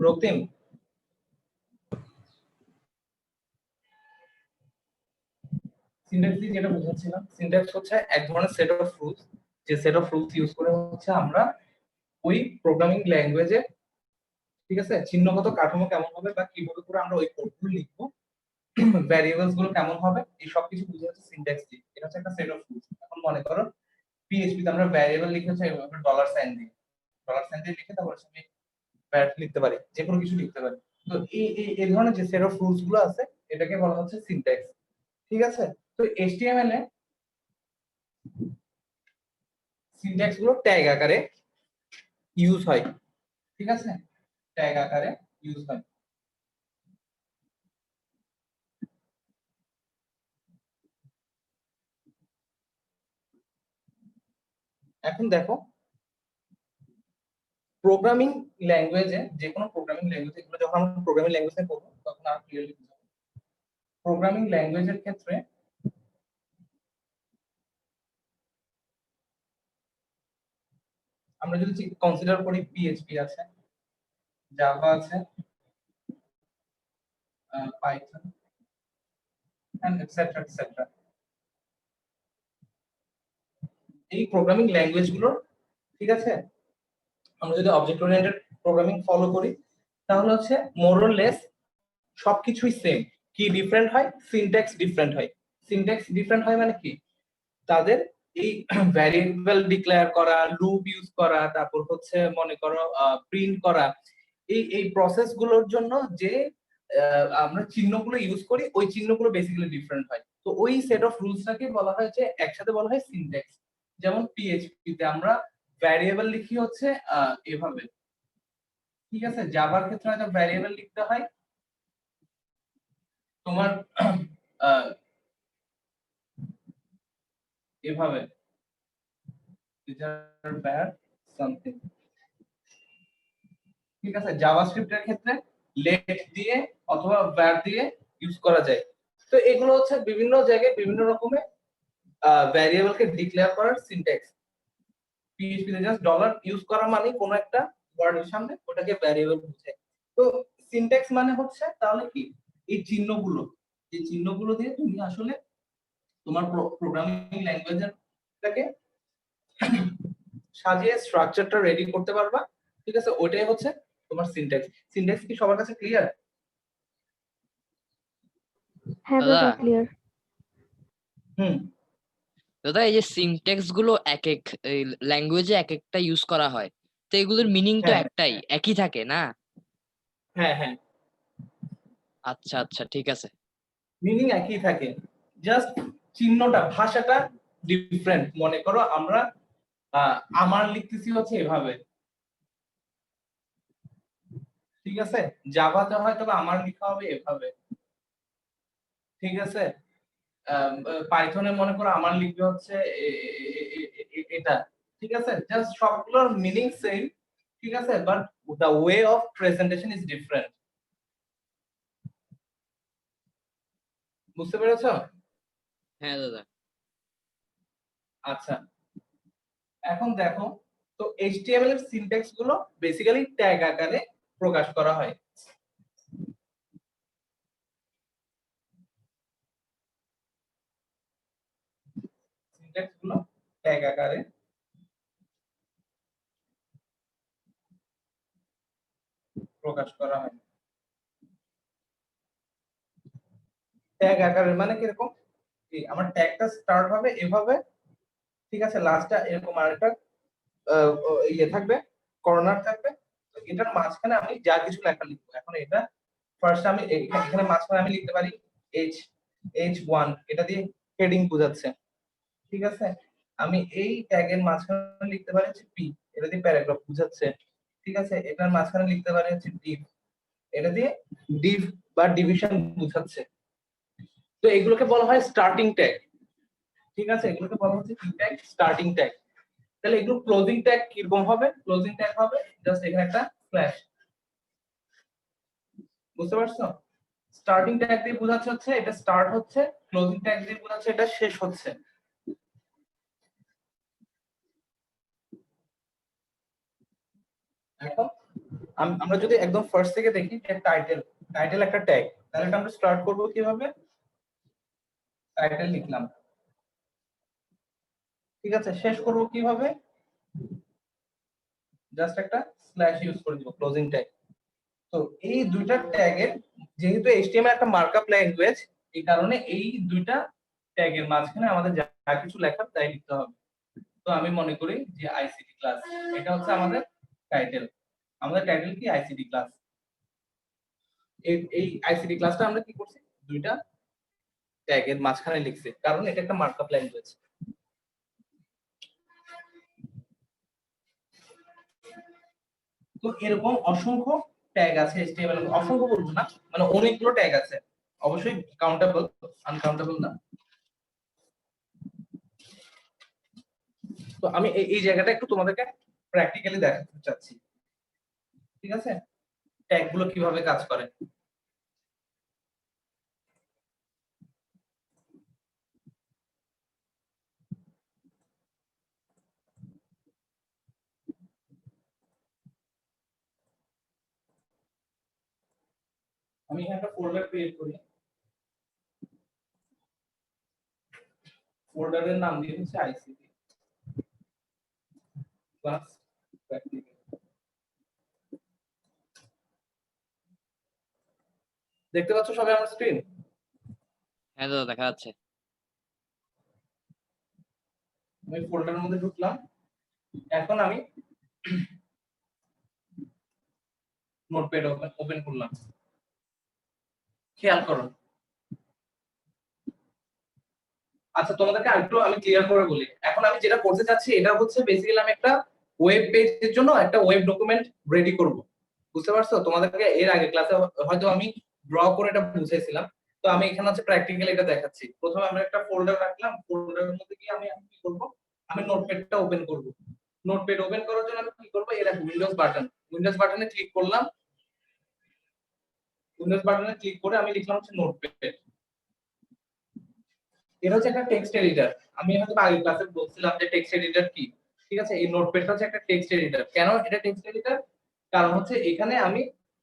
রক্তিম, syntax দিয়ে যেটা বুঝাচ্ছিলাম, syntax হচ্ছে এক ধরনের সেট অফ রুলস, যে সেট অফ রুলস ইউজ করে হচ্ছে আমরা ওই প্রোগ্রামিং ল্যাঙ্গুয়েজে, ঠিক আছে, চিহ্নগত কাঠামো কেমন হবে বা কিভাবে করে আমরা ওই কোডগুলো লিখবো, ভ্যারিয়েবলস গুলো কেমন হবে, এই সব কিছু বুঝে হচ্ছে সিনট্যাক্স দিয়ে। এটা হচ্ছে একটা সেট অফ রুলস। এখন মনে করো পিএইচপি তে আমরা ভ্যারিয়েবল লিখে হচ্ছে এইভাবে ডলার সাইন দিয়ে লিখে তারপর আমি ভ্যারিয়েবল লিখতে পারি, যে কোনো কিছু লিখতে পারি। তো এই ধরনের যে সেট অফ রুলস গুলো আছে এটাকে বলা হচ্ছে সিনট্যাক্স, ঠিক আছে। তো এইচটিএমএল এ সিনট্যাক্স গুলো ট্যাগ আকারে ইউজ হয়, ঠিক আছে, ট্যাগ আকারে ইউজ হয়। এখন দেখো প্রোগ্রামিং ল্যাঙ্গুয়েজে, যে কোনো প্রোগ্রামিং ল্যাঙ্গুয়েজ, এগুলো যখন আমরা প্রোগ্রামিং ল্যাঙ্গুয়েজে করবো তখন আর ক্লিয়ারলি বুঝাবো। প্রোগ্রামিং ল্যাঙ্গুয়েজের ক্ষেত্রে আমরা যদি কনসিডার করি পিএইচপি আছে, জাভা আছে, পাইথন এন্ড এটসেট্রা এটসেট্রা, এই প্রোগ্রামিং ল্যাঙ্গুয়েজ গুলো, ঠিক আছে, আমরা যদি অবজেক্ট ওরিয়েন্টেড প্রোগ্রামিং ফলো করি তাহলে হচ্ছে মোর অর লেস সবকিছুই সেম। কি ডিফারেন্ট হয়? সিনট্যাক্স ডিফারেন্ট হয়। সিনট্যাক্স ডিফারেন্ট হয় মানে কি, তাদের এই ভ্যারিয়েবল ডিক্লেয়ার করা, লুপ ইউজ করা, তারপর হচ্ছে মনে করো প্রিন্ট করা, এই প্রসেস গুলোর জন্য যে আমরা চিহ্নগুলো ইউজ করি ওই চিহ্নগুলো বেসিক্যালি ডিফারেন্ট হয়। তো ওই সেট অফ রুলসটাকে বলা হয় যে একসাথে বলা হয় সিনট্যাক্স। যেমন পিএইচপি তে আমরা ভ্যারিয়েবল লিখি হচ্ছে এভাবে, ঠিক আছে। জাভার ক্ষেত্রে হয়তো ভ্যারিয়েবল লিখতে হয় তোমার এভাবে, সামথিং, ঠিক আছে। জাভাস্ক্রিপ্টের ক্ষেত্রে লেট দিয়ে অথবা var দিয়ে ইউজ করা যায়। তো এগুলো হচ্ছে বিভিন্ন জায়গায় বিভিন্ন রকমের ভ্যারিয়েবলকে ডিক্লেয়ার করার সিনট্যাক্স। পিএইচপি তে জাস্ট ডলার ইউজ করা মানে কোন একটা ওয়ার্ডের সামনে ওটাকে ভ্যারিয়েবল বোঝায়। তো সিনট্যাক্স মানে হচ্ছে তাহলে কি, এই চিহ্নগুলো, এই চিহ্নগুলো দিয়ে তুমি আসলে তোমার প্রোগ্রামিং ল্যাঙ্গুয়েজটাকে সাজিয়ে স্ট্রাকচারটা রেডি করতে পারবা, ঠিক আছে। ওইটাই হচ্ছে তোমার সিনট্যাক্স। সিনট্যাক্স কি সবার কাছে ক্লিয়ার? হ্যাঁ দাদা দাদা ক্লিয়ার। হুম, দাদা এই যে সিনট্যাক্স গুলো এক এক ল্যাঙ্গুয়েজে এক একটা ইউজ করা হয়, তো এগুলোর মিনিং তো হ্যাঁ একটাই, একই থাকে না? হ্যাঁ হ্যাঁ, আচ্ছা আচ্ছা, ঠিক আছে। মিনিং একই থাকে, জাস্ট চিহ্নটা, ভাষাটা ডিফারেন্ট। মনে করো আমরা আমার লিখতেছি হচ্ছে এভাবে, ঠিক আছে। জাভাতে হয়তো আমার লেখা হবে এভাবে, ঠিক আছে। পাইথনে মনে করো আমার লিখবে হচ্ছে এটা, ঠিক আছে। জাস্ট সবগুলোর মিনিং সেম, ঠিক আছে, but the way of presentation is different. বুঝতে পেরেছো? হ্যাঁ দাদা। আচ্ছা, এখন দেখো, তো এইচটিএমএল এর সিনট্যাক্স গুলো বেসিক্যালি ট্যাগ আকারে প্রকাশ করা হয়। সিনট্যাক্স গুলো ট্যাগ আকারে প্রকাশ করা হয়। ট্যাগ আকারে মানে কিরকম, আমার ট্যাগটা স্টার্ট হবে এভাবে, ঠিক আছে, লাস্টটা এরকম আরেকটা ইয়ে থাকবে, কর্নার থাকবে। তো এটার মাঝখানে আমি যা কিছু লেখা লিখবো। এখন এটা ফার্স্ট আমি এখানে মাঝখানে আমি লিখতে পারি এইচ H1, এটা দিয়ে হেডিং বোঝাচ্ছে, ঠিক আছে। আমি এই ট্যাগের মাঝখানে লিখতে পারি হচ্ছে পি, এটা দিয়ে প্যারাগ্রাফ বোঝাচ্ছে, ঠিক আছে। এটার মাঝখানে লিখতে পারি হচ্ছে ডিভ, এটা দিয়ে ডিভ বা ডিভিশন বোঝাচ্ছে। তো এগুলোকে বলা হয় স্টার্টিং ট্যাগ, ঠিক আছে। এগুলোকে বলা হচ্ছে কি ট্যাগ? Starting tag. তাহলে এগুলো ক্লোজিং ট্যাগ কিরকম হবে? ক্লোজিং ট্যাগ হবে জাস্ট এখানে একটা স্ল্যাশ, বুঝতে পারছো? স্টার্টিং ট্যাগ দিয়ে বোঝাচ্ছে হচ্ছে এটা স্টার্ট হচ্ছে, ক্লোজিং ট্যাগ দিয়ে বোঝাচ্ছে এটা শেষ হচ্ছে। এখন আমরা যদি একদম ফার্স্ট থেকে দেখি যে টাইটেল একটা ট্যাগ, তাহলে এটা আমরা স্টার্ট করব কিভাবে? টাইটেল লিখলাম, ঠিক আছে। শেষ করব কিভাবে? জাস্ট একটা স্ল্যাশ ইউজ করে দিব, ক্লোজিং ট্যাগ। তো এই দুইটা ট্যাগের, যেহেতু HTML একটা মার্কআপ ল্যাঙ্গুয়েজ, এই কারণে এই দুইটা ট্যাগের মাঝখানে আমাদের যা কিছু লেখা তাই লিখতে হবে। তো আমি মনে করি যে আইসিটি ক্লাস, এটা হচ্ছে আমাদের টাইটেল। আমাদের টাইটেল কি? ICT class. এই আইসিটি ক্লাসটা আমরা কি করছি? দুইটা ট্যাগের মাঝখানে লিখছি, কারণ এটা একটা মার্কআপ ল্যাঙ্গুয়েজ। তো এরকম অসংখ্য ট্যাগ আছে HTML এর, অসংখ্য বলবো না, মানে অনেকগুলো ট্যাগ আছে, অবশ্যই কাউন্টেবল, আনকাউন্টেবল না। তো আমি এই জায়গাটা একটু তোমাদেরকে প্র্যাকটিক্যালি দেখাতে চাচ্ছি, ঠিক আছে, ট্যাগ গুলো কিভাবে কাজ করে। আমি এখানে একটা ফোল্ডার ক্রিয়েট করি, ফোল্ডারের নাম দিয়ে হচ্ছে আইসিটি ক্লাস প্র্যাকটিক্যাল। দেখতে পাচ্ছ সবাই আমার স্ক্রিন? হ্যাঁ দাদা, দেখা যাচ্ছে। আমি ফোল্ডারের মধ্যে ঢুকলাম, এখন আমি নোটপ্যাড ওপেন করলাম। খেয়াল করো, আচ্ছা তোমাদেরকে আরেকটু আমি ক্লিয়ার করে বলি। এখন আমি যেটা করতে চাচ্ছি এটা হচ্ছে বেসিক্যালি আমি একটা ওয়েব পেজের জন্য একটা ওয়েব ডকুমেন্ট রেডি করব। বুঝতে পারছো? তোমাদেরকে এর আগে ক্লাসে হয়তো আমি ড্র করে এটা বুঝাইছিলাম। তো আমি এখানে হচ্ছে প্র্যাকটিক্যালি এটা দেখাচ্ছি। প্রথমে আমরা একটা ফোল্ডার রাখলাম, ফোল্ডারের মধ্যে গিয়ে আমি কি করব? আমি নোটপ্যাডটা ওপেন করব। নোটপ্যাড ওপেন করার জন্য আমি কি করব? এর উইন্ডোজ বাটনে ক্লিক করলাম। উইন্ডোজ বাটনে ক্লিক করে আমি লিখলাম হচ্ছে নোটপ্যাড। এটা হচ্ছে একটা টেক্সট এডিটর। আমি হয়তো আগের ক্লাসে বলছিলাম যে টেক্সট এডিটর কি। ঠিক আছে, এই নোটপ্যাডটা হচ্ছে একটা টেক্সট এডিটর। কেন এটা টেক্সট এডিটর? কারণ হচ্ছে এখানে আমি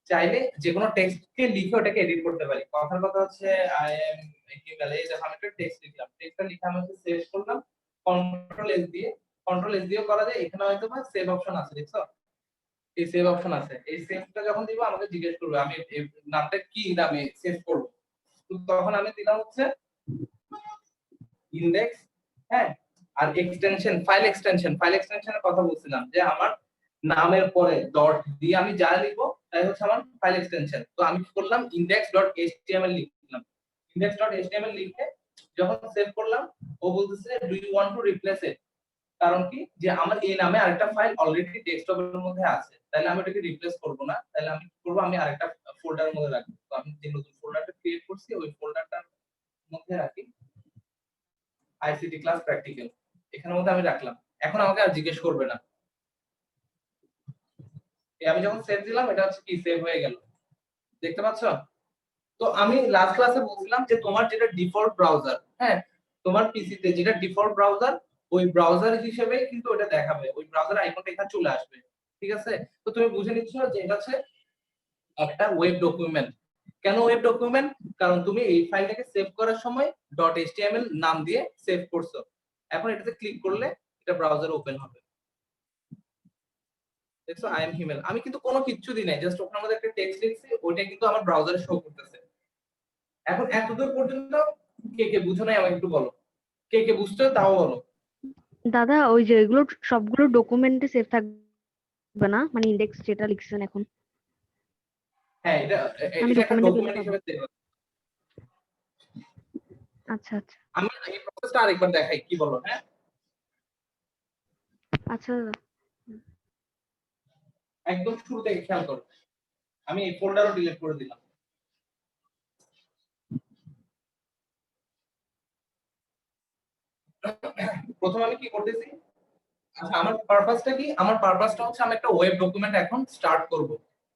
চাইলে যে কোনো টেক্সটকে লিখে ওটাকে এডিট করতে পারি। কথার কথা হচ্ছে আই এম HTML এই দেখো আমি একটা টেক্সট লিখলাম, টেক্সটটা লিখে আমি হচ্ছে সেভ করলাম কন্ট্রোল এস দিয়েও করা যায়। এখানে হয়তো বা সেভ অপশন আছে, দেখছো? এই সেভ অপশন আছে। এই সেভটা যখন দিব আমাকে জিজ্ঞেস করবে আমি এই নামটা কি নামে সেভ করব। তো তখন আমি দিলাম হচ্ছে ইন্ডেক্স, হ্যাঁ। আর ফাইল এক্সটেনশনের কথা বলছিলাম যে আমার নামের পরে ডট দিয়ে আমি যা লিখবো তাই হচ্ছে আমার ফাইল এক্সটেনশন। তো আমি কি করলাম? index.html লিখলাম। index.html লিখে যখন সেভ করলাম, ও বলতেছে do you want to replace it. কারণ কি? যে আমার এই নামে আরেকটা ফাইল অলরেডি ডেস্কটপের মধ্যে আছে, তাহলে আমি এটাকে রিপ্লেস করব না। তাহলে আমি কি করব? আমি আরেকটা ফোল্ডারের মধ্যে রাখবো। তো আমি যে নতুন ফোল্ডারটা ক্রিয়েট করছি ওই ফোল্ডারটার মধ্যে রাখি আইসিটি ক্লাস প্র্যাকটিক্যাল, এখানের মধ্যে আমি রাখলাম। এখন আমাকে আর জিজ্ঞেস করবে না। আমি যখন সেভ দিলাম এটা হচ্ছে কি সেভ হয়ে গেল, দেখতে পাচ্ছ? তো আমি লাস্ট ক্লাসে বলছিলাম যে তোমার যেটা ডিফল্ট ব্রাউজার, হ্যাঁ, তোমার পিসিতে যেটা ডিফল্ট ব্রাউজার ওই ব্রাউজার হিসেবে কিন্তু ওটা দেখাবে, ওই ব্রাউজার আইকনটা এখানে চলে আসবে। ঠিক আছে, তো তুমি বুঝে নিচ্ছ যে এটা হচ্ছে একটা ওয়েব ডকুমেন্ট। কেন ওয়েব ডকুমেন্ট? কারণ তুমি এই ফাইলটাকে সেভ করার সময় .html নাম দিয়ে সেভ করছো। এখন এটাতে ক্লিক করলে এটা ব্রাউজারে ওপেন হবে। দেখছো আই এম হিমেল, আমি কিন্তু কোনো কিচ্ছু দিই নাই, জাস্ট ওখানে মধ্যে একটা টেক্সট লিখছি, ওইটা কিন্তু আমার ব্রাউজারে শো করতেছে। এখন এতদূর পর্যন্ত কে কে বুঝো নাই আমাকে একটু বলো, কে কে বুঝছো তাও বলো। দাদা ওই যে এগুলো সবগুলো ডকুমেন্টে সেভ থাকবে না, মানে ইন্ডেক্স যেটা লিখছেন এখন? হ্যাঁ, এটা আমি এটা একটা ডকুমেন্টে পেলে ডকুমেন্ট পাবো? হিসেবে সেভ। আচ্ছা আচ্ছা আমি এই প্রসেসটা আরেকবার দেখাই, কি বলো? হ্যাঁ, আচ্ছা দাদা। একদম শুরু থেকে খেয়াল করো, আমি এই ফোল্ডারও ডিলিট করে দিলাম। প্রথমে আমি কি করতেছি? আচ্ছা, আমার পারপাসটা কি? আমার পারপাসটা হচ্ছে আমি একটা ওয়েব ডকুমেন্ট এখন স্টার্ট করব।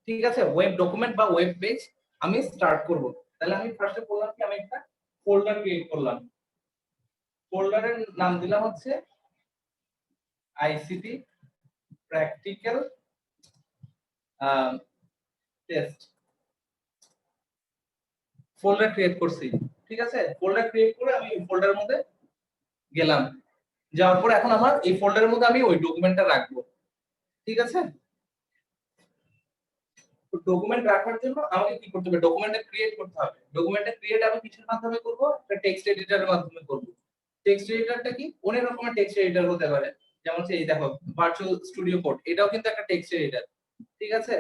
ঠিক আছে, ওয়েব ডকুমেন্ট বা ওয়েব পেজ আমি স্টার্ট করব। তাহলে আমি ফার্স্টে করলাম কি? আমি একটা ফোল্ডার ক্রিয়েট করলাম। ফোল্ডারের নাম দিলাম হচ্ছে ICT practical test folder create করছি, ঠিক আছে। ফোল্ডার ক্রিয়েট করে আমি ফোল্ডারের মধ্যে গেলাম, যাওয়ার পর এখন আমার এই ফোল্ডারের মধ্যে আমি ওই ডকুমেন্টটা রাখবো, ঠিক আছে। তো ডকুমেন্ট রাখার জন্য আমাকে কি করতে হবে, ডকুমেন্টটা ক্রিয়েট করতে হবে। ডকুমেন্টটা ক্রিয়েট আমি কিসের মাধ্যমে করব, একটা টেক্সট এডিটরের মাধ্যমে করব। টেক্সট এডিটরটা কি, অনেক রকমের টেক্সট এডিটর হতে পারে, যেমন হচ্ছে এই দেখো ভার্চুয়াল স্টুডিও কোড, এটাও কিন্তু একটা টেক্সট এডিটর, ঠিক আছে।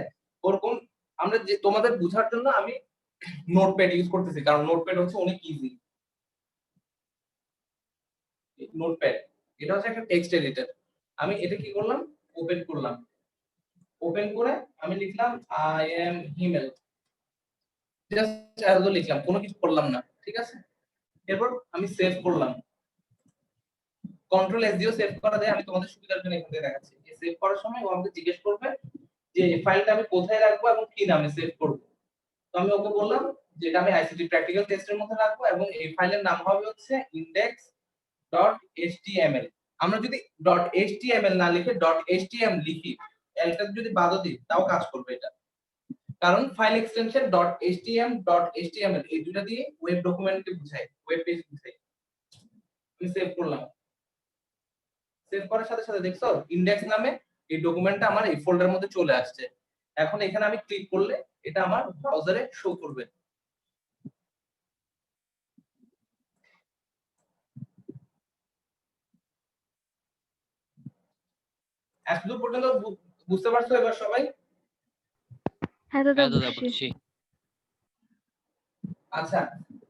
ওরকম আমরা যে তোমাদের বোঝার জন্য আমি নোটপ্যাড ইউজ করতেছি, কারণ নোটপ্যাড হচ্ছে অনেক ইজি। নোটপ্যাড এটা হচ্ছে একটা টেক্সট এডিটর। আমি এটা কি করলাম, ওপেন করলাম। ওপেন করে আমি লিখলাম আই এম হিমেল, জাস্ট এত লিখলাম, কোনো কিছু করলাম না, ঠিক আছে। এরপর আমি সেভ করলাম, কন্ট্রোল এস দিয়েও সেভ করা যায়, আমি তোমাদের সুবিধার জন্য এখান থেকে দেখাচ্ছি। এই সেভ করার সময় ও আমাকে জিজ্ঞেস করবে যে এই ফাইলটা আমি কোথায় রাখবো এবং কি নামে সেভ করব। তো আমি ওকে বললাম যে এটা আমি আইসিটি প্র্যাকটিক্যাল টেস্টের মধ্যে রাখবো এবং এই ফাইলের নাম হবে হচ্ছে index.html। আমরা যদি .html না লিখে .htm লিখি, এলটা যদি বাদও দিই তাও কাজ করবে এটা, কারণ ফাইল এক্সটেনশন .htm .html এই দুটো দিয়ে ওয়েব ডকুমেন্টকে বোঝায়, ওয়েব পেজ বোঝায়। আমি সেভ করলাম, সেভ করার সাথে সাথে দেখছো ইনডেক্স নামে এই ডকুমেন্টটা আমার এই ফোল্ডারের মধ্যে চলে আসছে। এখন এখানে আমি ক্লিক করলে এটা আমার ব্রাউজারে শো করবে। এতদূর পর্যন্ত বুঝতে পারছো এবার সবাই? হ্যাঁ দাদা হ্যাঁ দাদা বুঝছি। বুঝছি। আচ্ছা,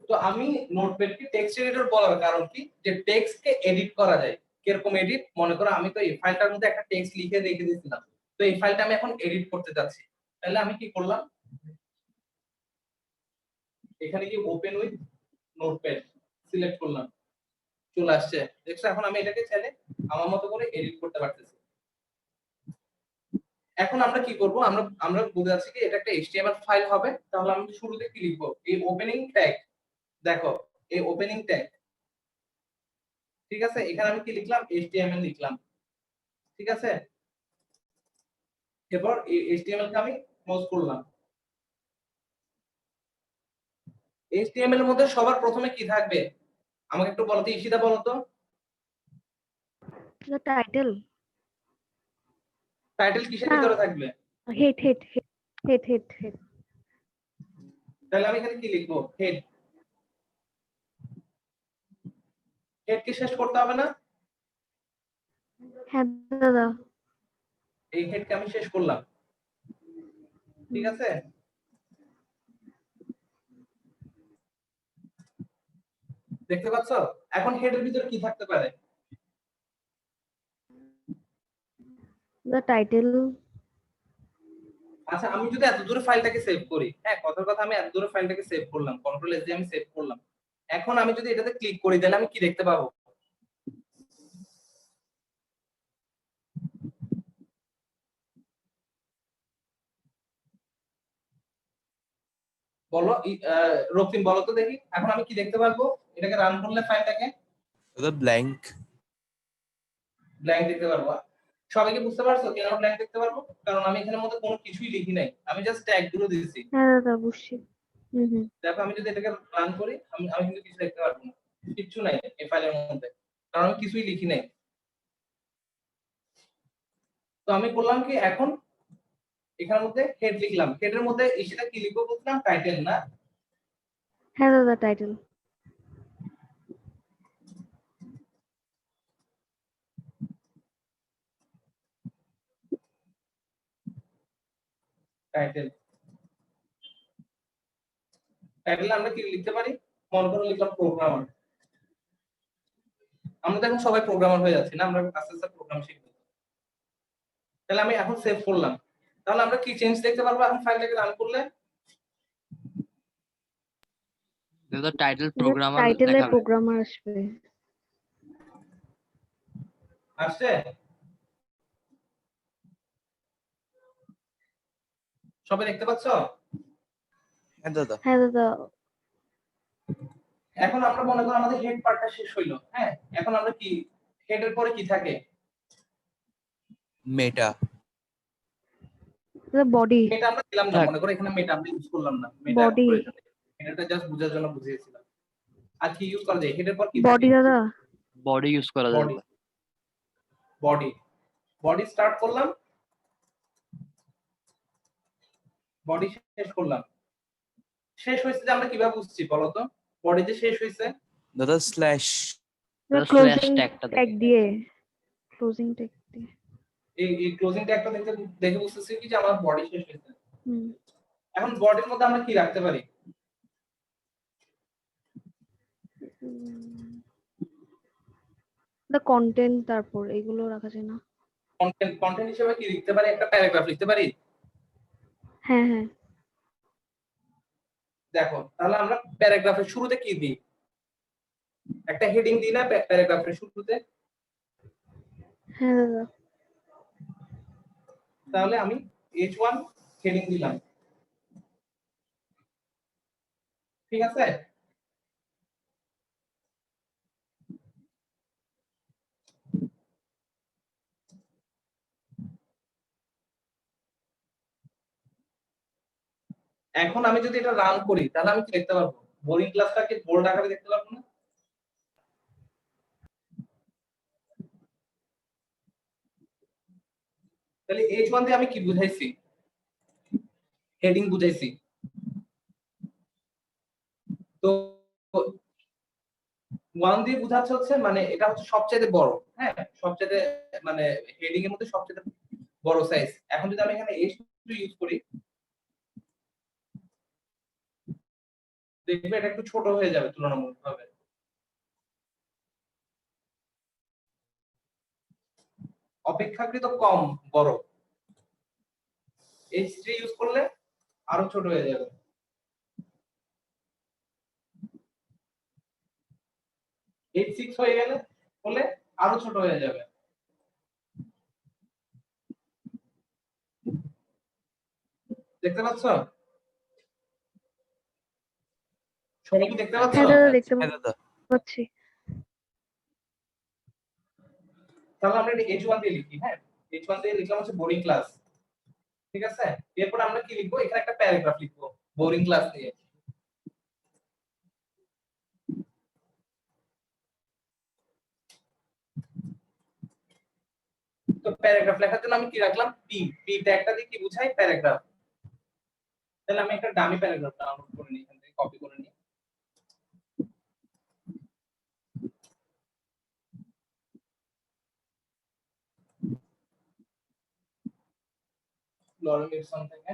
তো আমি নোটপ্যাডকে টেক্সট এডিটর বলার কারণ কি, যে টেক্সটকে এডিট করা যায়। কিরকম এডিট, মনে করো আমি তো এই ফাইলটার মধ্যে একটা টেক্সট লিখে রেখে দিয়েছিলাম, তো এই ফাইলটা আমি এখন এডিট করতে যাচ্ছি। তাহলে আমি কি করলাম, এখানে কি ওপেন উইথ নোটপ্যাড সিলেক্ট করলাম, চলে আসছে, দেখছো। এখন আমি এটাকে চাইলে আমার মতো করে এডিট করতে পারতেছি। এখন আমরা কি করব, আমরা বুঝে যাচ্ছি কি এটা একটা HTML ফাইল হবে, তাহলে আমি শুরুতে কি লিখবো, এই ওপেনিং ট্যাগ, দেখো এই ওপেনিং ট্যাগ, ঠিক আছে। এখানে আমি কি লিখলাম, HTML লিখলাম, ঠিক আছে। এরপর এই HTML কে আমি ক্লোজ করলাম। HTML এর মধ্যে সবার প্রথমে কি থাকবে, আমাকে একটু বলো তো, ঈশিতা বলো তো। দ্য টাইটেল, টাইটেল কিসের না ভিতরে থাকবে, head head head head head. তাহলে আমি এখানে কি লিখবো, হেড। হেড কি শেষ করতে হবে না, হ্যাঁ দাদা। এই হেডকে আমি শেষ করলাম, ঠিক আছে। দেখতে পাচ্ছো, এখন হেডের ভিতরে কি থাকতে পারে, দ্য টাইটেল। আচ্ছা আমি যদি এত দূরে ফাইলটাকে সেভ করি, হ্যাঁ কথার কথা, আমি এত দূরে ফাইলটাকে সেভ করলাম, কন্ট্রোল এস দিয়ে আমি সেভ করলাম। এখন আমি যদি এটাতে ক্লিক করি তাহলে আমি কি দেখতে পাবো, বলো রক্তিম বলো তো দেখি, এখন আমি কি দেখতে পারবো, এটাকে রান করলে ফাইলটাকে দাদা ব্ল্যাঙ্ক। ব্ল্যাঙ্ক দেখতে পারবো। সবাইকে বুঝতে পারছো কেন ব্ল্যাঙ্ক দেখতে পারবো, কারণ আমি এখানের মধ্যে কোনো কিছুই লিখি নাই, আমি জাস্ট ট্যাগ গুলো দিয়েছি। হ্যাঁ দাদা বুঝছি। হুম। দেখো আমি যদি এটাকে রান করি, আমি কিন্তু কিছু দেখতে পারবো না, কিচ্ছু নাই এই ফাইলের মধ্যে, কারণ আমি কিছুই লিখি নাই। তো আমি করলাম কি, এখন এখানের মধ্যে হেড লিখলাম, হেডের মধ্যে সেটা কি লিখবো বলছিলাম, টাইটেল না, হ্যাঁ দাদা টাইটেল। টাইটেল। টাইটেলে আমরা কি লিখতে পারি, মনে করো লিখলাম প্রোগ্রামার। আমরা তো এখন সবাই প্রোগ্রামার হয়ে যাচ্ছি না, আমরা আস্তে আস্তে প্রোগ্রাম শিখবো। তাহলে আমি এখন সেভ করলাম, তাহলে আমরা কি চেঞ্জ দেখতে পারবো এখন ফাইলটাকে রান করলে, দাদা টাইটেল প্রোগ্রামার টাইটেলে দেখাবে। প্রোগ্রামার আসবে। আসছে, সবাই দেখতে পাচ্ছ? হ্যাঁ দাদা। হ্যাঁ দাদা। এখন আমরা মনে করো আমাদের হেড পার্টটা শেষ হইলো, হ্যাঁ এখন আমরা কি, হেডের পরে কি থাকে, মেটা। বডি মেটা আমরা দিলাম না, থাক। মনে করো এখানে মেটা আমরা ইউজ করলাম না, মেটা Body. প্রয়োজন নেই। এটা জাস্ট বোঝার জন্য বুঝিয়েছিলাম। আর কি ইউজ করা যায় হেডের পর কি বডি দাদা বডি ইউজ করা বডি যাবে। বডি বডি স্টার্ট করলাম, বডি শেষ করলাম। শেষ হয়েছে যে আমরা কিভাবে বুঝছি বলো তো, বডি যে শেষ হয়েছে? দাদা স্ল্যাশ slash ক্লোজিং tagটা ট্যাগ দেখে। দিয়ে ক্লোজিং ট্যাগ দিয়ে এই ক্লোজিং ট্যাগটা দেখে দেখে বুঝতেছি কি যে আমার বডি শেষ হয়েছে। হুম এখন বডির মধ্যে আমরা কি রাখতে পারি? দ্য কন্টেন্ট, তারপর এগুলো রাখা যায় না? কন্টেন্ট হিসেবে কি লিখতে পারি? একটা প্যারাগ্রাফ লিখতে পারি। হ্যাঁ হ্যাঁ দেখো তাহলে আমরা প্যারাগ্রাফের শুরুতে কি দিই? একটা হেডিং দিই না প্যারাগ্রাফের শুরুতে? হ্যাঁ দাদা তাহলে আমি H1 হেডিং দিলাম, ঠিক আছে? এখন আমি যদি এটা রান করি তাহলে আমি কি দেখতে পারবো? বোরিং ক্লাসটাকে বোল্ড আকারে দেখতে পারবো না? তাহলে H1 দিয়ে আমি কি বুঝাইছি? হেডিং বুঝাইছি। তো 1 দিয়ে বোঝাচ্ছে হচ্ছে মানে এটা হচ্ছে সবচেয়ে বড়, হ্যাঁ সবচেয়ে মানে হেডিং এর মধ্যে সবচেয়ে বড় সাইজ। এখন যদি আমি এখানে H2 ইউজ করি দেখবে এটা একটু ছোট হয়ে যাবে তুলনামূলকভাবে। অপেক্ষাকৃত কম বড়। H3 ইউজ করলে আরো ছোট হয়ে যাবে। H6 হয়ে গেলে হলে আরো ছোট হয়ে যাবে। দেখতে পাচ্ছ? সবাই কি দেখতে পাচ্ছ? হ্যাঁ দাদা দেখতে হ্যাঁ দাদা পাচ্ছি। তাহলে আমরা এটা H1 দিয়ে লিখি, হ্যাঁ H1 দিয়ে লিখলাম হচ্ছে বোরিং ক্লাস, ঠিক আছে? এরপর আমরা কি লিখবো? এখানে একটা প্যারাগ্রাফ লিখবো বোরিং ক্লাস নিয়ে। তো প্যারাগ্রাফ লেখার জন্য আমি কি রাখলাম? পি ট্যাগটা দিয়ে কি বুঝাই? প্যারাগ্রাফ। তাহলে আমি একটা ডামি প্যারাগ্রাফ ডাউনলোড করে নিই, এখান থেকে কপি করে নিই। লরেন লিপসন থেকে।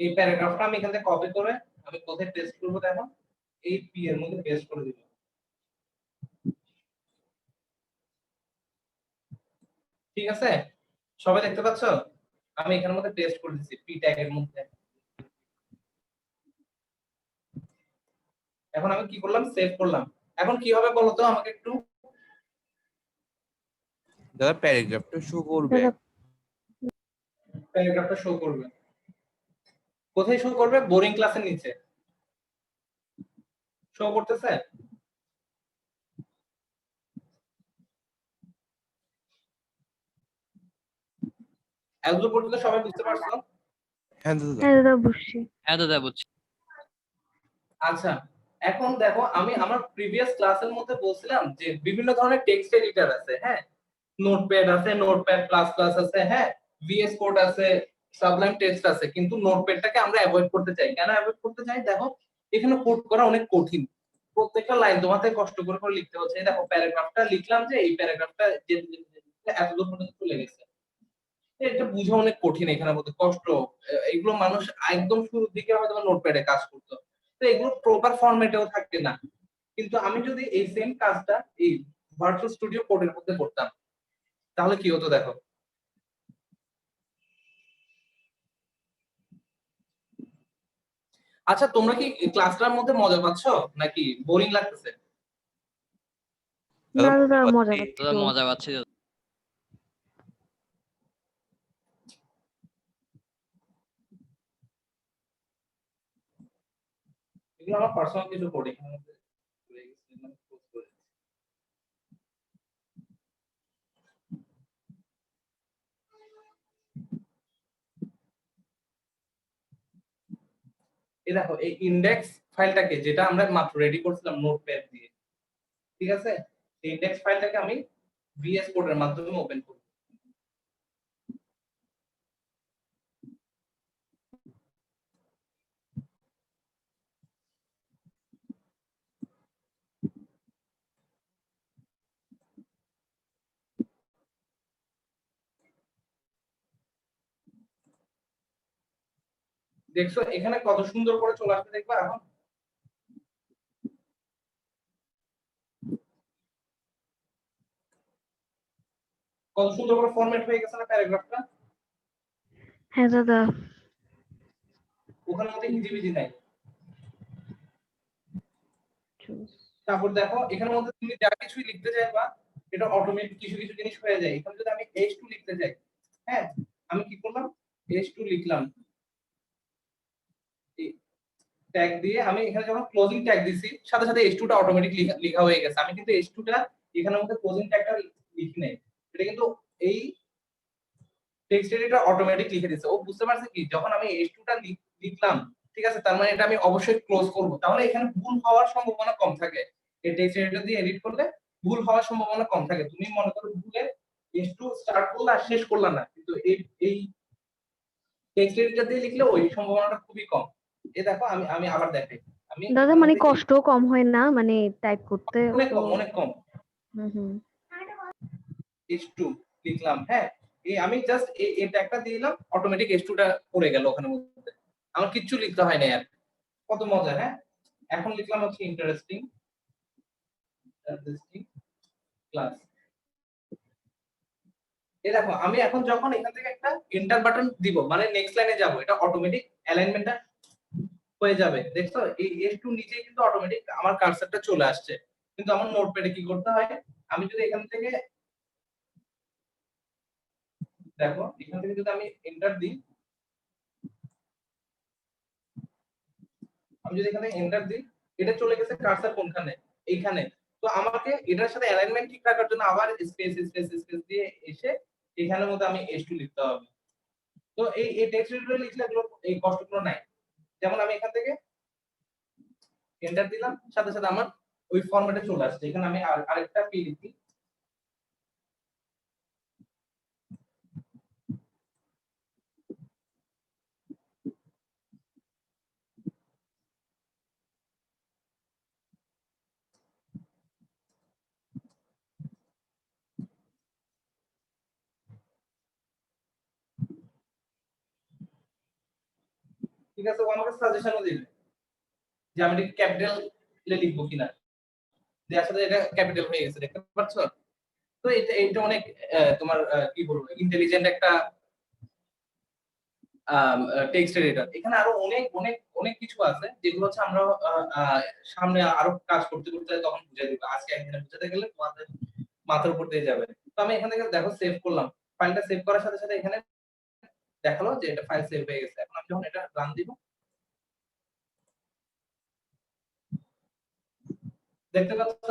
এই প্যারাগ্রাফটা আমি এখান থেকে কপি করে আমি কোথায় পেস্ট করব দেখো? এই পি এর মধ্যে পেস্ট করে দিব। ঠিক আছে? সবাই দেখতে পাচ্ছ? আমি এখানের মধ্যে পেস্ট করে দিচ্ছি পি ট্যাগের মধ্যে। এখন আমি কি করলাম? সেভ করলাম। এখন কি হবে বলো তো আমাকে একটু? দাদা প্যারাগ্রাফটা শো করবে। দাদা প্যারাগ্রাফটা শো করবে। কোথায় শো করবে? বোরিং ক্লাসের নিচে শো করতেছে। এতদূর পর্যন্ত সবাই বুঝতে পারছো? হ্যাঁ দাদা হ্যাঁ দাদা বুঝছি। হ্যাঁ দাদা বুঝছি। আচ্ছা এখন দেখো আমি আমার প্রিভিয়াস ক্লাসের মধ্যে বলছিলাম যে বিভিন্ন ধরনের টেক্সট এডিটর আছে, হ্যাঁ নোটপ্যাড আছে, নোটপ্যাড প্লাস প্লাস আছে, হ্যাঁ ভিএস কোড আছে, সাবলাইম টেক্সট আছে, কিন্তু নোটপ্যাডটাকে আমরা অ্যাভয়েড করতে চাই। কেন অ্যাভয়েড করতে চাই? দেখো এখানে কোড করা অনেক কঠিন, প্রত্যেকটা লাইন তোমাকে কষ্ট করে করে লিখতে হচ্ছে। এই দেখো প্যারাগ্রাফটা লিখলাম যে এই প্যারাগ্রাফটা যে এতদূর পর্যন্ত চলে গেছে, এটা বোঝা অনেক কঠিন, এখানের মধ্যে কষ্ট। এগুলো মানুষ একদম শুরুর দিকে হয়তো নোটপ্যাডে কাজ করতো, তো এগুলো প্রপার ফরম্যাটেও থাকবে না। কিন্তু আমি যদি এই সেম কাজটা এই ভার্চুয়াল স্টুডিও কোডের মধ্যে করতাম তাহলে কি হতো দেখো? আচ্ছা তোমরা কি ক্লাসটার মধ্যে মজা পাচ্ছ নাকি বোরিং লাগতেছে? না দাদা দাদা মজা মজা পাচ্ছি। পাচ্ছি দাদা তো। মজা পাচ্ছি দাদা। এগুলো আমার পার্সোনাল কিছু কোডিং এর মধ্যে রয়ে গেছে, মানে post করে দিচ্ছি। এই দেখো এই ইন্ডেক্স ফাইলটাকে যেটা আমরা মাত্র রেডি করছিলাম নোটপ্যাড দিয়ে, ঠিক আছে, এই ইন্ডেক্স ফাইলটাকে আমি ভিএস কোডের মাধ্যমে ওপেন করব। দেখছো এখানে কত সুন্দর করে চলে আসবে, দেখবা এখন কত সুন্দর করে ফরম্যাট হয়ে গেছে না প্যারাগ্রাফটা? হ্যাঁ দাদা। ওখানে মধ্যে হিজিবিজি নাই। তারপর দেখো এখানের মধ্যে তুমি যা কিছুই লিখতে চাইবা এটা অটোমেটিক কিছু কিছু জিনিস হয়ে যায়। এখানে যদি আমি h2 লিখতে চাই, হ্যাঁ আমি কি করলাম, h2 লিখলাম, ট্যাগ দিয়ে আমি এখানে যখন ক্লোজিং ট্যাগ দিছি সাথে সাথে h2 টা অটোমেটিক লেখা হয়ে গেছে। আমি কিন্তু h2 টা এখানের মধ্যে ক্লোজিং ট্যাগটা লিখি নাই, এটা কিন্তু এই টেক্সট এডিটর অটোমেটিক লিখে দিয়েছে। ও বুঝতে পারছে কি যখন আমি h2 টা লিখলাম, ঠিক আছে, তার মানে এটা আমি অবশ্যই ক্লোজ করব, তাহলে এখানে ভুল হওয়ার সম্ভাবনা কম থাকে। এই টেক্সট এডিটর দিয়ে এডিট করলে ভুল হওয়ার সম্ভাবনা কম থাকে। তুমি মনে করো ভুলে h2 স্টার্ট করলা আর শেষ করলা না, কিন্তু এই টেক্সট এডিটর দিয়ে লিখলে ওই সম্ভাবনাটা খুবই কম। এই দেখো আমি আমি আবার দেখাই। আমি দাদা মানে কষ্টও কম হয় না মানে টাইপ করতে অনেক তো? কম, অনেক কম। হুম। h2 লিখলাম, হ্যাঁ এই আমি জাস্ট এই ট্যাগটা দিয়ে দিলাম, অটোমেটিক h2 টা পড়ে গেল ওখানে মধ্যে, আমার কিচ্ছু লিখতে হয় না। আর কত মজা। হ্যাঁ এখন লিখলাম হচ্ছে ইন্টারেস্টিং ক্লাস। এই দেখো আমি এখন যখন এখান থেকে একটা এন্টার বাটন দিব মানে নেক্সট লাইনে যাব, এটা অটোমেটিক অ্যালাইনমেন্টটা হয়ে যাবে। দেখছো এই h2 নিচে কিন্তু অটোমেটিক আমার কার্সরটা চলে আসছে। কিন্তু আমার নোটপ্যাডে কি করতে হয়, আমি যদি এখান থেকে দেখো এখান থেকে যদি আমি এন্টার দিই, আমি যদি এখানে এন্টার দিই এটা চলে গেছে কার্সর কোনখানে, এইখানে। তো আমাকে এটার সাথে অ্যালাইনমেন্ট ঠিক রাখার জন্য আবার স্পেস স্পেস স্পেস দিয়ে এসে এখানের মধ্যে আমি h2 লিখতে হবে। তো এই টেক্সট এডিটরে লিখলে এগুলো এই কষ্টগুলো নাই। যেমন আমি এখান থেকে এন্টার দিলাম সাথে সাথে আমার ওই ফরম্যাটে চলে আসছে। এখানে আমি আরেকটা পি লিখি, ঠিক আছে, ও আমাকে সাজেশনও দিবে যে আমি এটা ক্যাপিটাল এ লিখবো কিনা, যে আসলে এটা ক্যাপিটাল হয়ে গেছে, দেখতে পাচ্ছ? তো এটা অনেক তোমার কি বলবো ইন্টেলিজেন্ট একটা টেক্সট এডিটর। এখানে আরো অনেক অনেক অনেক কিছু আছে যেগুলো হচ্ছে আমরা সামনে আরো কাজ করতে করতে তখন বুঝে দিব। আজকে একদিনে বুঝাতে গেলে তোমাদের মাথার উপর দিয়ে যাবে। তো আমি এখান থেকে দেখো সেভ করলাম, ফাইলটা সেভ করার সাথে সাথে এখানে দেখালো যে এটা ফাইল সেভ হয়ে গেছে। এখন আমি যখন এটা রান দিব দেখতে পাচ্ছ?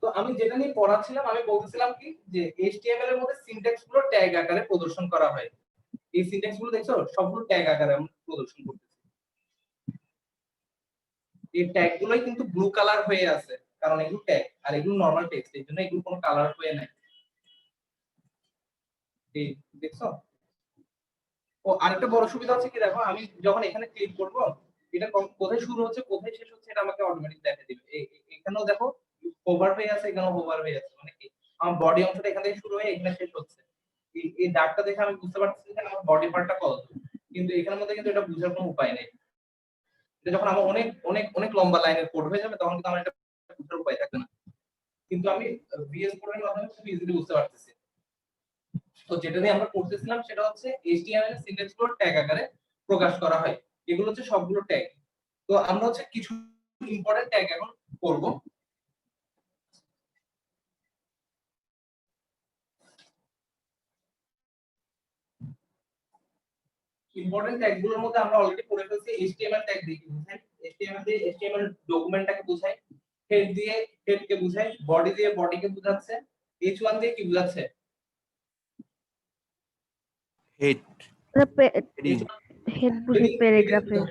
তো আমি যেটা নিয়ে পড়াচ্ছিলাম আমি বলতেছিলাম কি যে HTML এর মধ্যে সিনট্যাক্স গুলো ট্যাগ আকারে প্রদর্শন করা হয়। এই সিনট্যাক্স গুলো দেখছো সবগুলো ট্যাগ আকারে আমরা প্রদর্শন করতেছি। এই ট্যাগ গুলোই কিন্তু ব্লু কালার হয়ে আছে কারণ এগুলো ট্যাগ আর এগুলো নরমাল টেক্সট, এই জন্য এগুলো কোনো কালার হয়ে নাই। এই দেখছো? ও আরেকটা বড় সুবিধা হচ্ছে কি দেখো আমি যখন এখানে ক্লিক করব এটা কোথায় শুরু হচ্ছে কোথায় শেষ হচ্ছে এটা আমাকে অটোমেটিক দেখিয়ে দিবে। এখানেও দেখো ওভার হয়ে আছে, এখানেও ওভার হয়ে আছে, মানে কি আমার বডি অংশটা এখান থেকে শুরু হয়ে এখানে শেষ হচ্ছে। এই দাগটা দেখে আমি বুঝতে পারছি যে আমার বডি পার্টটা কত, কিন্তু এখানের মধ্যে কিন্তু এটা বোঝার কোনো উপায় নেই। এটা যখন আমার অনেক অনেক অনেক লম্বা লাইনের কোড হয়ে যাবে তখন কিন্তু আমার এটা বোঝার উপায় থাকবে না। কিন্তু আমি ভিএস কোডের মাধ্যমে খুব ইজিলি বুঝতে পারতেছি। তো যেটা নিয়ে আমরা পড়তেছিলাম সেটা হচ্ছে HTML সিনট্যাক্স গুলো ট্যাগ আকারে প্রকাশ করা হয়। এগুলো হচ্ছে সবগুলো ট্যাগ। তো আমরা হচ্ছে কিছু ইম্পর্টেন্ট ট্যাগ এখন করব। ইম্পর্টেন্ট ট্যাগ গুলোর মধ্যে আমরা অলরেডি পড়ে ফেলছি HTML ট্যাগ দিয়ে কি বোঝায়, HTML দিয়ে HTML ডকুমেন্টটাকে বোঝায়, হেড দিয়ে হেডকে বোঝায়, বডি দিয়ে বডিকে বোঝাচ্ছে, H1 দিয়ে কি বোঝাচ্ছে, হেড হেডিং হেড বুঝি প্যারাগ্রাফের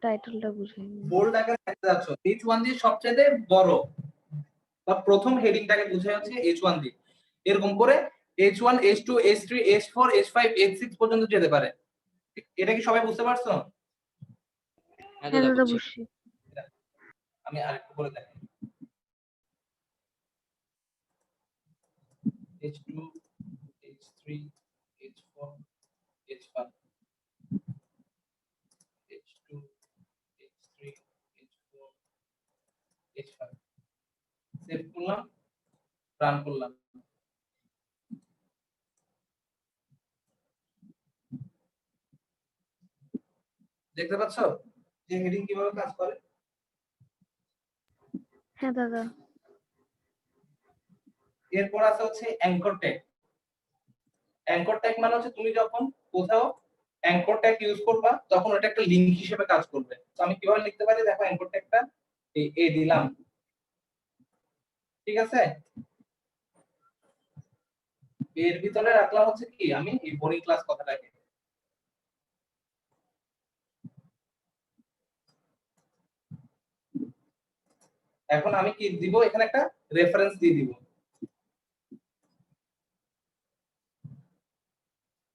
টাইটেলটা বুঝি। বোল্ড আকারে দেখতে যাচ্ছ H1 দিয়ে সবচেয়ে বড় বা প্রথম হেডিংটাকে বোঝায় হচ্ছে H1 দিয়ে। এরকম করে H1 H2 H3 H4 H5 H6 পর্যন্ত যেতে পারে। এটা কি সবাই বুঝতে পারছো? হ্যাঁ হ্যাঁ দাদা দাদা বুঝছি। বুঝছি। আমি আরেকটু করে দেখাই। H2 H3 H4 H5 H2 H3 H4 H5 save করলাম, রান করলাম। দেখতে পাচ্ছো যে হেডিং কিভাবে কাজ করে? হ্যাঁ দাদা। এরপর আছে হচ্ছে অ্যাঙ্কর ট্যাগ। অ্যাঙ্কর ট্যাগ মানে হচ্ছে তুমি যখন কোথাও অ্যাঙ্কর ট্যাগ ইউজ করবা তখন ওটা একটা লিংক হিসেবে কাজ করবে। তো আমি কিভাবে লিখতে পারি দেখো, অ্যাঙ্কর ট্যাগটা এ দিলাম, ঠিক আছে? এর ভিতরে রাখলাম হচ্ছে কি আমি এই বোরিং ক্লাস কথাটাকে। এখন আমি কি দিব, এখানে একটা রেফারেন্স দিয়ে দিব।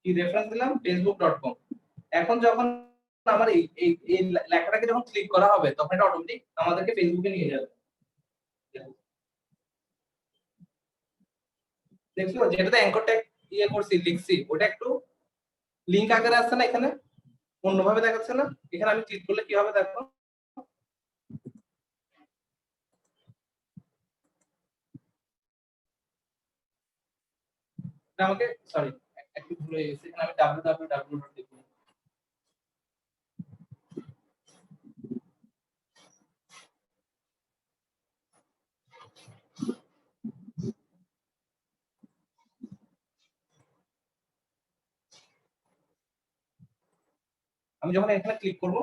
কি রেফারেন্স দিলাম? facebook.com। এখন যখন আমার এই লেখাটাকে যখন ক্লিক করা হবে তখন এটা অটোমেটিক আমাদেরকে ফেসবুকে নিয়ে যাবে। দেখছো যেটাতে অ্যাঙ্কর ট্যাগ ইয়ে করছি লিখছি ওটা একটু লিংক আকারে আছে না, এখানে অন্যভাবে দেখাচ্ছে না। এখানে আমি ক্লিক করলে কি হবে দেখো, এটা আমাকে সরি একটু ভুল হয়ে গেছে, এখানে আমি www লিখব। আমি যখন এখানে ক্লিক করব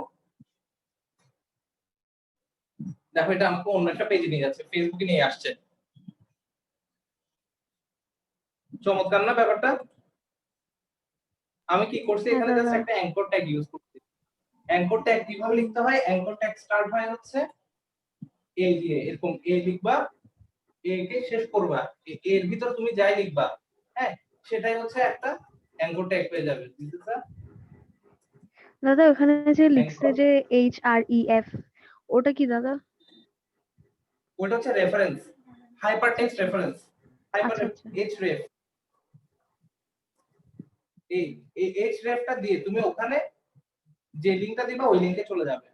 দেখো এটা আমাকে অন্য একটা পেজে নিয়ে যাচ্ছে, ফেসবুকে নিয়ে আসছে। চমৎকার না ব্যাপারটা? আমি কি করছি হ্যাঁ এখানে জাস্ট দাদা। একটা অ্যাঙ্কর ট্যাগ ইউজ করছি। অ্যাঙ্কর ট্যাগ কিভাবে লিখতে হয়? অ্যাঙ্কর ট্যাগ স্টার্ট হয় হচ্ছে এ দিয়ে, এরকম এ লিখবা, এ কে শেষ করবা, এর ভিতর তুমি যাই লিখবা, হ্যাঁ সেটাই হচ্ছে একটা অ্যাঙ্কর ট্যাগ পেয়ে যাবে। দিস ইজ দাদা ওখানে যে লিখছে অ্যাঙ্কর। যে HREF, ওটা কি দাদা? ওটা হচ্ছে রেফারেন্স, হাইপারটেক্সট রেফারেন্স, হাইপার আচ্ছা আচ্ছা। href। এই hrefটা দিয়ে তুমি ওখানে যে লিংকটা দিবা ওই লিংকে চলে যাবে।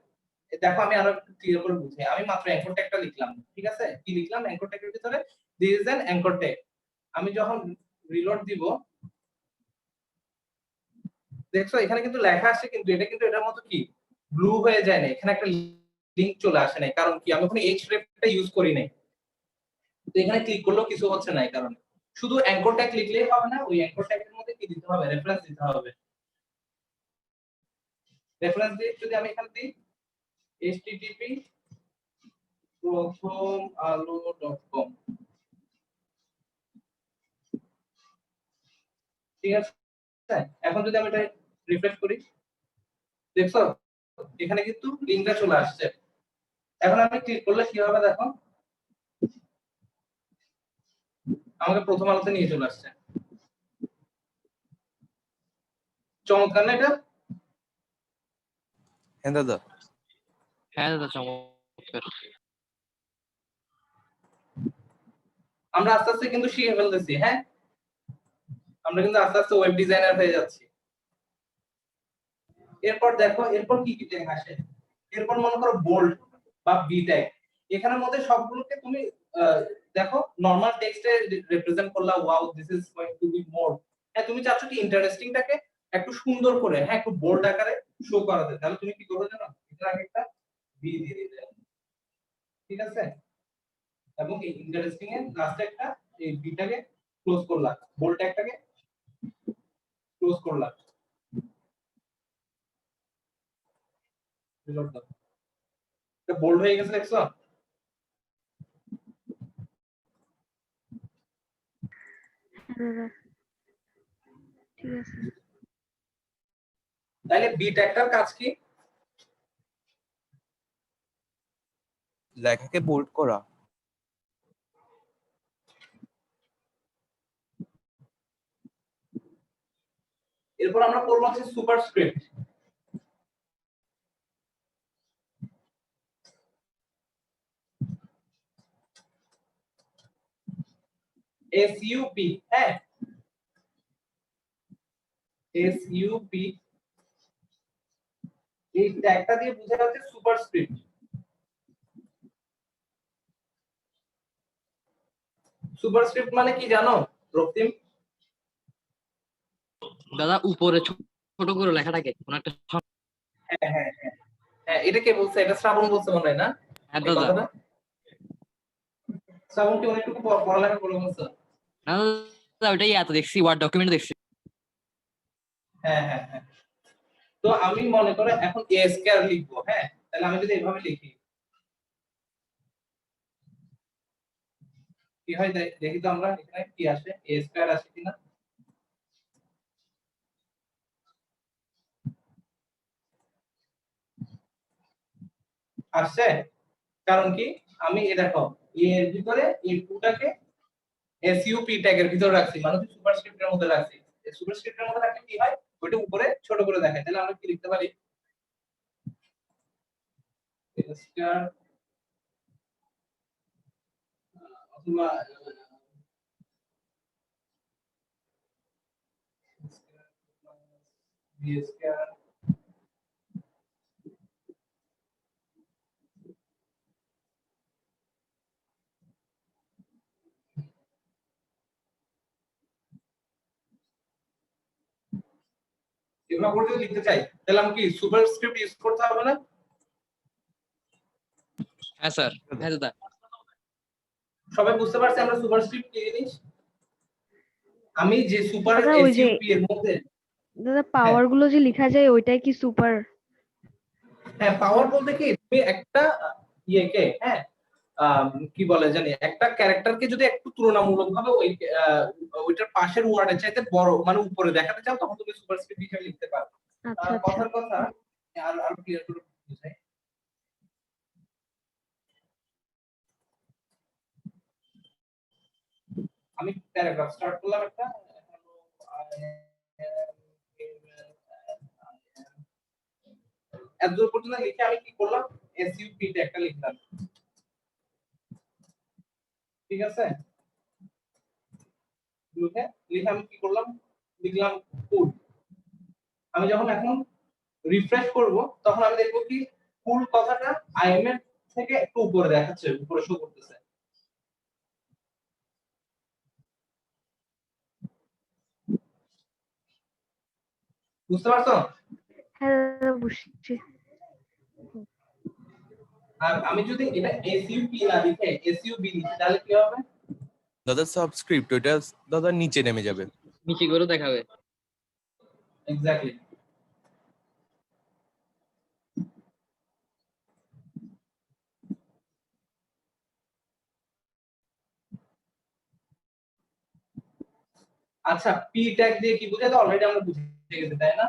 দেখো আমি আরো ক্লিয়ার করে বুঝাই। আমি মাত্র অ্যাঙ্কর ট্যাগটা লিখলাম, ঠিক আছে? কি লিখলাম অ্যাঙ্কর ট্যাগের ভিতরে? This is an anchor tag. আমি যখন রিলোড দিব দেখছো এখানে কিন্তু লেখা আসছে, কিন্তু এটা কিন্তু এটার মতো কি ব্লু হয়ে যায় না, এখানে একটা লিংক চলে আসে নাই। কারণ কি আমি ওখানে hrefটা ইউজ করি নাই। তো এখানে ক্লিক করলেও কিছু হচ্ছে না, এই কারণে। শুধু অ্যাঙ্কর ট্যাগ লিখলেই হবে না, ওই অ্যাঙ্কর ট্যাগের মধ্যে কি দিতে হবে? রেফারেন্স দিতে হবে। রেফারেন্স দিয়ে যদি আমি এখানে দিই http prothomalo.com, ঠিক আছে? এখন যদি আমি এটা রিফ্রেশ করি দেখছো এখানে কিন্তু লিংকটা চলে আসছে। এখন আমি ক্লিক করলে কি হবে দেখো, আমাকে প্রথম আলোতে নিয়ে চলে আসছে। চমৎকার না এটা? হ্যাঁ দাদা হ্যাঁ দাদা চমৎকার। আমরা আস্তে আস্তে কিন্তু শিখে ফেলতেছি, হ্যাঁ আমরা কিন্তু আস্তে আস্তে ওয়েব ডিজাইনার হয়ে যাচ্ছি। এরপর দেখো এরপর কি কি ট্যাগ আসে। এরপর মনে করো বোল্ড বা বি ট্যাগ, এখানের মধ্যে সবগুলোকে তুমি দেখো নরমাল টেক্সটে রিপ্রেজেন্ট করলাম, wow this is going to be more. হ্যাঁ, তুমি চাচ্ছ কি ইন্টারেস্টিংটাকে একটু সুন্দর করে, হ্যাঁ একটু বোল্ড আকারে শো করাতে, তাহলে তুমি কি করবে জানো, এটার আগে একটা বি দিয়ে দিতে, ঠিক আছে? এবং এই ইন্টারেস্টিং এর লাস্টে একটা এই বিটাকে ক্লোজ করলাম, বোল্ড ট্যাগটাকে ক্লোজ করলাম। রিলোড দাও, এটা বোল্ড হয়ে গেছে, দেখছো? হ্যাঁ দাদা, ঠিক আছে। তাহলে বি ট্যাগটার কাজ কি? লেখাকে বোল্ড করা। এরপর আমরা করব হচ্ছে সুপারস্ক্রিপ্ট। এসইউপি, হ্যাঁ এসইউপি, এই ট্যাগটা দিয়ে বোঝানো হচ্ছে সুপারস্ক্রিপ্ট। সুপারস্ক্রিপ্ট মানে কি জানো রক্তিম? দাদা উপরে ছোট করে লেখাটাকে কোন একটা হ্যাঁ হ্যাঁ হ্যাঁ হ্যাঁ, এটা কে বলছে? এটা শ্রাবণ বলছে মনে হয় না হ্যাঁ এই দাদা, কথাটা? শ্রাবণ কি অনেকটুকু পড়ালেখা করে বলছে? না দাদা ওটাই এত দেখছি, ওয়ার্ড ডকুমেন্ট দেখছি। হ্যাঁ হ্যাঁ হ্যাঁ, তো আমি মনে করে এখন এ স্কয়ার লিখবো, হ্যাঁ তাহলে আমি যদি এইভাবে লিখি কি হয় দেখি তো আমরা এখানে কি আসে, এ স্কয়ার আসে কিনা। আসছে, কারণ কি আমি এ দেখো এর ভিতরে এই টুটাকে এসইউপি ট্যাগের ভিতরে রাখছি, মানে সুপারস্ক্রিপ্টের মধ্যে রাখছি। এই সুপারস্ক্রিপ্টের মধ্যে রাখলে কি হয়, ওইটা উপরে ছোট করে দেখায়। তাহলে আমরা কি লিখতে পারি, স্কয়ার অথবা বি স্কয়ার এভাবে করে যদি লিখতে চাই তাহলে আমি কি সুপারস্ক্রিপ্ট ইউজ করতে হবে না? হ্যাঁ স্যার, হ্যাঁ দাদা। সবাই বুঝতে পারছে আমরা সুপারস্ক্রিপ্ট কি জিনিস? আমি যে সুপার দাদা ওই যে এসইউপি এর মধ্যে, দাদা হ্যাঁ পাওয়ার গুলো যে লেখা যায় ওইটাই কি সুপার? হ্যাঁ পাওয়ার বলতে কি তুমি একটা ইয়েকে, হ্যাঁ কি বলে জানি, একটা ক্যারেক্টারকে যদি একটু তুলনামূলকভাবে ওই ওইটার পাশের ওয়ার্ডের চাইতে বড় মানে উপরে দেখাতে চাও, তখন তুমি সুপারস্ক্রিপ্ট হিসেবে লিখতে পারো। আচ্ছা আচ্ছা। কথার কথা আর আর ক্লিয়ার করে বুঝাই। আমি প্যারাগ্রাফ স্টার্ট করলাম একটা, এত দূর পর্যন্ত লিখে আমি কি করলাম, এসইউপি তে একটা লিখলাম, ঠিক আছে? লিখে লিখে আমি কি করলাম, লিখলাম ফুল। আমি যখন এখন রিফ্রেশ করব তখন আমি দেখব কি ফুল কথাটা আইএম এর থেকে একটু উপরে দেখাচ্ছে, উপরে শো করতেছে। বুঝতে পারছো? হ্যাঁ দাদা বুঝছি। আর আমি যদি এটা এসইউপি না লিখে এসইউবি লিখি তাহলে কি হবে? দাদা সাবস্ক্রিপ্ট ওইটা দাদা নিচে নেমে যাবে। নিচে করে দেখাবে। এক্স্যাক্টলি। আচ্ছা, পি ট্যাগ দিয়ে কি বোঝায় তো অলরেডি আমরা বুঝে গেছি, তাই না?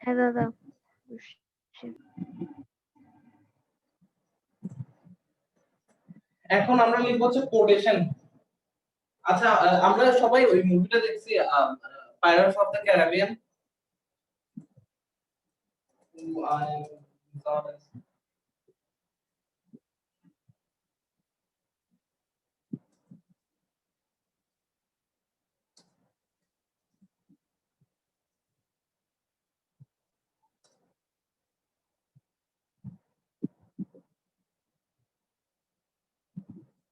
হ্যাঁ দাদা বুঝছি। এখন আমরা লিখব হচ্ছে কোটেশন। আচ্ছা, আমরা সবাই ওই মুভিটা দেখছি, পাইরেটস অফ দ্য ক্যারিবিয়ান।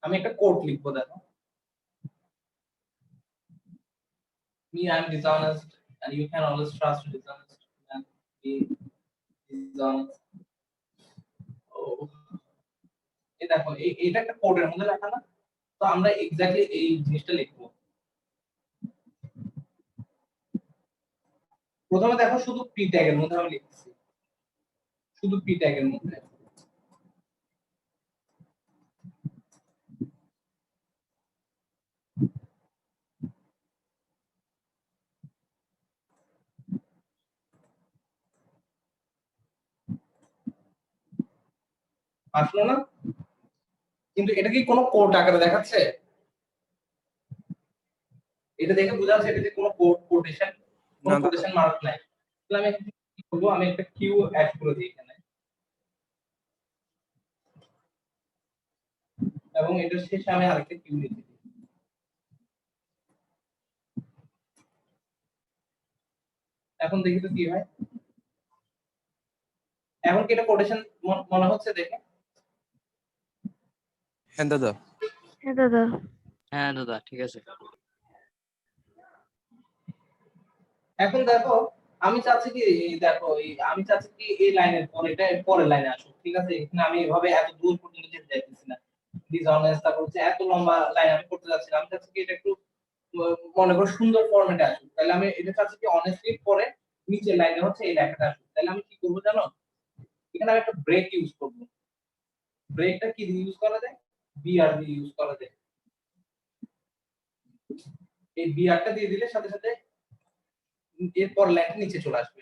আমি একটা কোড লিখবো, দেখো me I'm dishonest and you can always trust dishonest and be dishonest. Oh, এই দেখো এটা একটা কোডের মধ্যে লেখা না, তো আমরা এক্স্যাক্টলি এই জিনিসটা লিখবো। প্রথমে দেখো শুধু পি ট্যাগের মধ্যে আমি লিখছি, শুধু পি ট্যাগের মধ্যে। আসলো না, কিন্তু এটা কি কোনো কোড আকারে দেখাচ্ছে? এটা দেখে বোঝা যাচ্ছে এটা যে কোনো কোটেশন, কোনো না, কোটেশন মার্ক নাই। তাহলে আমি এখন কি করবো, আমি একটা কিউ অ্যাড করে দিই এখানে, এবং এটার শেষে আমি আরেকটা কিউ লিখে দিই। এখন দেখি তো কি হয়। এখন কি এটা কোটেশন মনে হচ্ছে দেখে? হ্যাঁ দাদা। হ্যাঁ দাদা। হ্যাঁ দাদা ঠিক আছে। এখন দেখো আমি চাচ্ছি কি, দেখো আমি চাচ্ছি কি এই লাইনের পরে এটা পরের লাইনে আসুক, ঠিক আছে? এখানে আমি এভাবে এত দূর পর্যন্ত যেতে চাইতেছি না, ডিসঅনেস্ট, তারপর হচ্ছে এত লম্বা লাইন আমি করতে যাচ্ছি না। আমি চাচ্ছি কি এটা একটু মনে করো সুন্দর ফরম্যাটে আসুক। তাহলে আমি এটা চাচ্ছি কি অনেস্টলি পরে নিচের লাইনে হচ্ছে এই লেখাটা আসুক। তাহলে আমি কি করবো জানো, এখানে আমি একটা ব্রেক ইউজ করবো। ব্রেকটা কি দিয়ে ইউজ করা যায়? বিআর দিয়ে ইউজ করা যায়। এই বিআরটা দিয়ে দিলে সাথে সাথে এরপর লাইনটা নিচে চলে আসবে।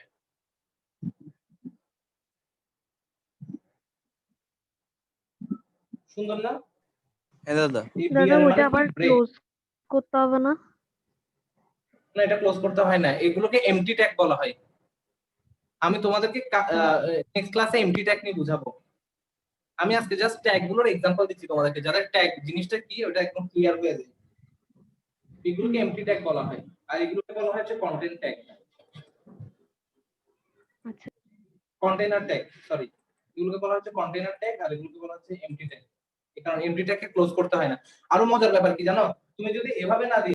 সুন্দর না? হ্যাঁ দাদা। এই দাদা BR ওটা মানে আবার কি? ব্রেক। ক্লোজ করতে হবে না? না, এটা ক্লোজ করতে হয় না, এগুলোকে এমটি ট্যাগ বলা হয়। আমি তোমাদেরকে নেক্সট ক্লাসে এমটি ট্যাগ নিয়ে বুঝাবো। আমি আজকে জাস্ট ট্যাগ গুলোর এক্সাম্পল দিচ্ছি তোমাদেরকে, যাদের ট্যাগ জিনিসটা কি ওটা একদম ক্লিয়ার হয়ে যায়। এগুলোকে এমটি ট্যাগ বলা হয়, আর এগুলোকে বলা হয় হচ্ছে কন্টেন্ট ট্যাগ, আচ্ছা। Container tag, sorry. এগুলোকে বলা হচ্ছে কন্টেইনার ট্যাগ আর এগুলোকে বলা হচ্ছে এমটি ট্যাগ। কারণ এমটি ট্যাগকে ক্লোজ করতে হয় না। আরো মজার ব্যাপার কি জানো, তুমি যদি এভাবে না দিই